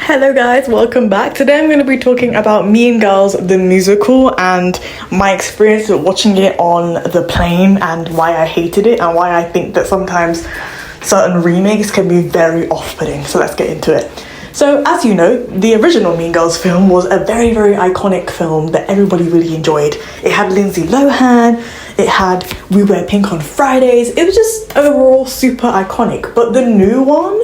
Hello guys, welcome back. Today I'm going to be talking about Mean Girls the musical and my experience with watching it on the plane and why I hated it and why I think that sometimes certain remakes can be very off-putting. So let's get into it. So as you know, the original Mean Girls film was a very iconic film that everybody really enjoyed. It had Lindsay Lohan, it had We Wear Pink on Fridays. It was just overall super iconic. But the new one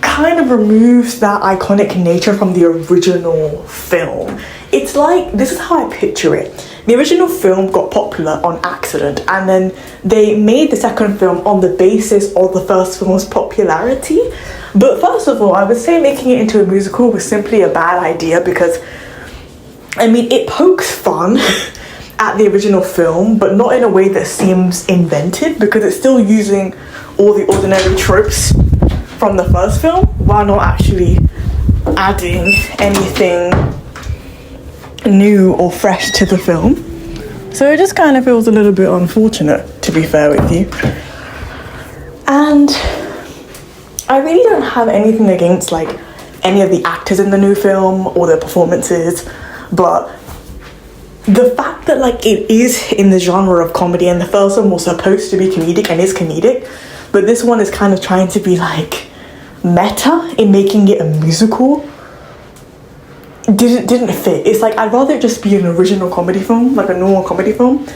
kind of removes that iconic nature from the original film. It's like, this is how I picture it. The original film got popular on accident, and then they made the second film on the basis of the first film's popularity. But first of all, I would say making it into a musical was simply a bad idea because, I mean, it pokes fun at the original film, but not in a way that seems invented because it's still using all the ordinary tropes from the first film while not actually adding anything new or fresh to the film. So it just kind of feels a little bit unfortunate, to be fair with you. And I really don't have anything against like any of the actors in the new film or their performances, but the fact that like it is in the genre of comedy and the first one was supposed to be comedic and is comedic, but this one is kind of trying to be like meta in making it a musical, didn't fit. It's like I'd rather it just be an original comedy film, like a normal comedy film,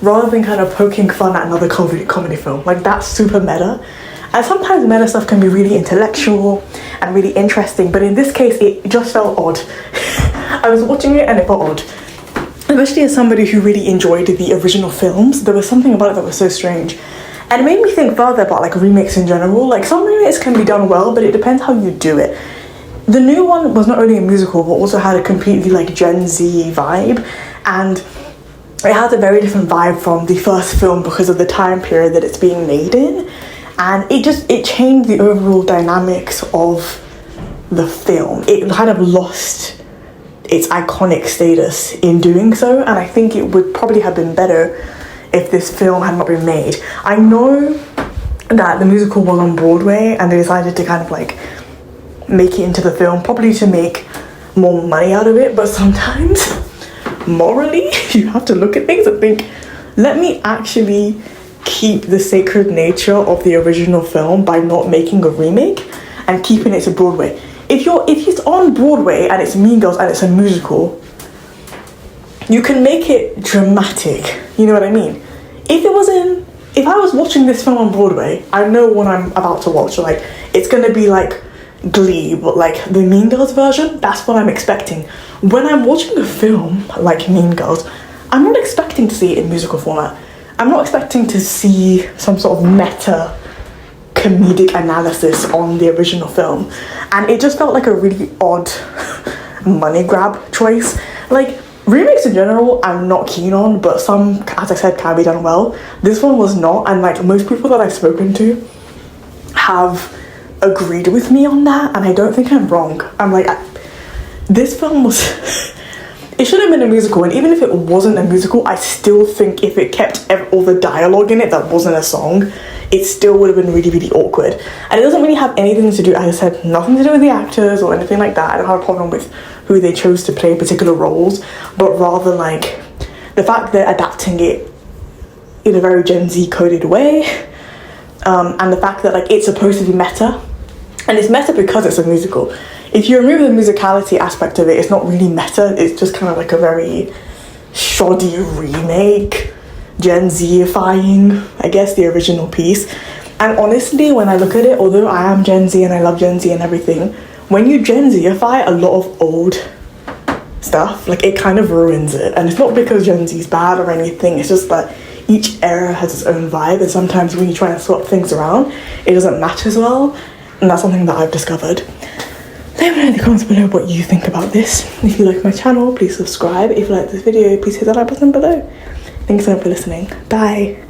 rather than kind of poking fun at another comedy film. Like that's super meta, and sometimes meta stuff can be really intellectual and really interesting, but in this case it just felt odd. I was watching it and it felt odd, especially as somebody who really enjoyed the original films. There was something about it that was so strange. And it made me think further about like remakes in general. Like some remakes can be done well, but it depends how you do it. The new one was not only a musical, but also had a completely like Gen Z vibe. And it has a very different vibe from the first film because of the time period that it's being made in. And it changed the overall dynamics of the film. It kind of lost its iconic status in doing so. And I think it would probably have been better if this film had not been made. I know that the musical was on Broadway and they decided to kind of like make it into the film, probably to make more money out of it, but sometimes morally you have to look at things and think, let me actually keep the sacred nature of the original film by not making a remake and keeping it to Broadway. If it's on Broadway and it's Mean Girls and it's a musical, you can make it dramatic, you know what I mean? If I was watching this film on Broadway, I know what I'm about to watch. Like, it's gonna be like Glee, but like the Mean Girls version, that's what I'm expecting. When I'm watching a film like Mean Girls, I'm not expecting to see it in musical format. I'm not expecting to see some sort of meta comedic analysis on the original film. And it just felt like a really odd money grab choice. Like, remakes in general, I'm not keen on, but some, as I said, can be done well. This one was not, and like most people that I've spoken to have agreed with me on that, and I don't think I'm wrong. I'm like, this film was, it should have been a musical, and even if it wasn't a musical, I still think if it kept all the dialogue in it that wasn't a song, it still would have been really awkward. And it doesn't really have anything to do, as I said, nothing to do with the actors or anything like that. I don't have a problem with who they chose to play particular roles, but rather like the fact that adapting it in a very Gen Z coded way, and the fact that like it's supposed to be meta, and it's meta because it's a musical. If you remove the musicality aspect of it, it's not really meta, it's just kind of like a very shoddy remake, Gen Z-ifying, I guess, the original piece. And honestly, when I look at it, although I am Gen Z and I love Gen Z and everything, when you Gen Z-ify a lot of old stuff, like it kind of ruins it. And it's not because Gen Z is bad or anything, it's just that each era has its own vibe, and sometimes when you try and swap things around, it doesn't match as well. And that's something that I've discovered. Let me know in the comments below what you think about this. If you like my channel, please subscribe. If you like this video, please hit the like button below. Thanks so much for listening. Bye.